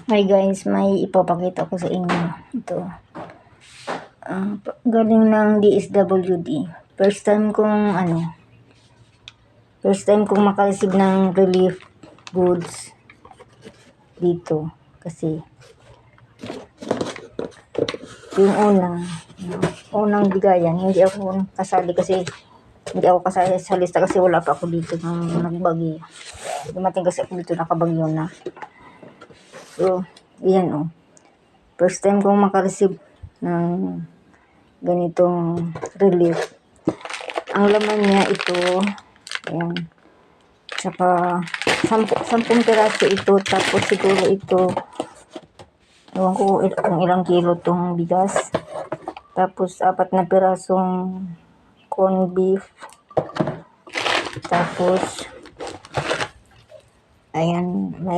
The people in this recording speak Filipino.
Hi guys, may ipapakita ko sa inyo. Ito. Galing ng DSWD. First time kong makareceive ng relief goods dito. Kasi yung unang bigayan, hindi ako kasali sa lista kasi wala pa ako dito nang nagbagyo. Dumating kasi ako dito, nakabagyo na. So, yan First time kong makareceive ng ganitong relief. Ang laman niya ito, ayan. Saka, 10 piraso ito, tapos siguro ito, ewan ko kung ilang kilo tong bigas. Tapos, 4 na pirasong corned beef. Tapos, ayan,